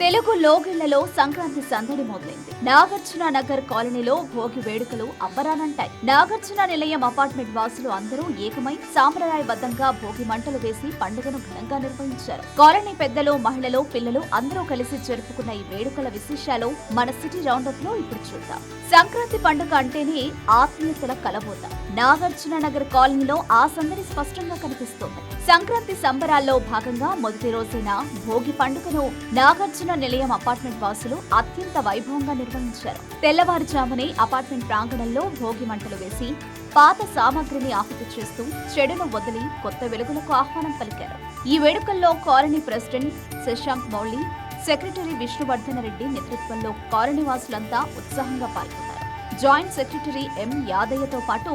తెలుగు లోగిళ్లలో సంక్రాంతి సందడి మొదలైంది. నాగార్జున నగర్ కాలనీలో భోగి వేడుకలు అబ్బరానంటాయి. నాగార్జున నిలయం అపార్ట్మెంట్ వాసులు అందరూ ఏకమై సాంప్రదాయబద్ధంగా భోగి మంటలు వేసి పండుగను ఘనంగా నిర్వహించారు. కాలనీ పెద్దలు, మహిళలు, పిల్లలు అందరూ కలిసి జరుపుకున్న ఈ వేడుకల విశేషాలు మన సిటీ రౌండప్ లో ఇప్పుడు చూద్దాం. సంక్రాంతి పండుగ అంటేనే ఆత్మీయతల కలబోత. నాగార్జున నగర్ కాలనీలో ఆ సందడి స్పష్టంగా కనిపిస్తోంది. సంక్రాంతి సంబరాల్లో భాగంగా మొదటి రోజైన భోగి పండుగను నాగార్జున నిలయం అపార్ట్మెంట్ వాసులు అత్యంత వైభవంగా నిర్వహించారు. తెల్లవారుజామునే అపార్ట్మెంట్ ప్రాంగణంలో భోగి మంటలు వేసి పాత సామాగ్రిని ఆహుతి చేస్తూ చెడును వదిలి కొత్త వెలుగులకు ఆహ్వానం పలికారు. ఈ వేడుకల్లో colony president Shashank Mouli, secretary Vishnuvardhana Reddy నేతృత్వంలో కాలనీ వాసులంతా ఉత్సాహంగా పాల్గొన్నారు. జాయింట్ సెక్రటరీ ఎం యాదయ్యతో పాటు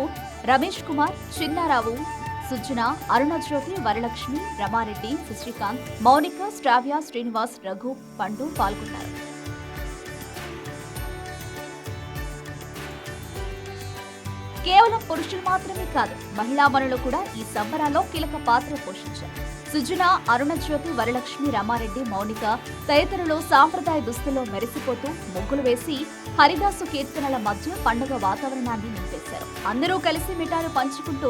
రమేష్ కుమార్, చిన్నారావు, సుజన, అరుణజ్యోతి, వరలక్ష్మి, రమారెడ్డి, శశికాంత్, మౌనిక, శ్రావ్య, శ్రీనివాస్, రఘు, పండు పాల్గొన్నారు. కేవలం పురుషులు మాత్రమే కాదు, మహిళామణులు కూడా ఈ సంబరాల్లో కీలక పాత్ర పోషించారు. సుజన, అరుణజ్యోతి, వరలక్ష్మి, రమారెడ్డి, మౌనిక తదితరులు సాంప్రదాయ దుస్తుల్లో మెరిసిపోతూ ముగ్గులు వేసి హరిదాసు కీర్తనల మధ్య పండుగ వాతావరణాన్ని నింపేశారు. అందరూ కలిసి మిఠాయిలు పంచుకుంటూ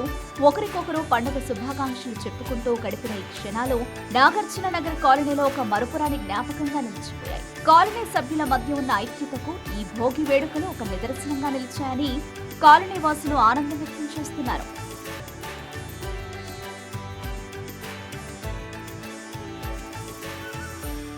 ఒకరికొకరు పండుగ శుభాకాంక్షలు చెప్పుకుంటూ గడిపిన ఈ క్షణాలు నాగార్జున నగర్ కాలనీలో ఒక మరుపురాని జ్ఞాపకంగా నిలిచిపోయాయి. కాలనీ సభ్యుల మధ్య ఉన్న ఐక్యతకు ఈ భోగి వేడుకలు ఒక నిదర్శనంగా నిలిచాయని కాలనీ వాసులు ఆనందం వ్యక్తం చేస్తున్నారు.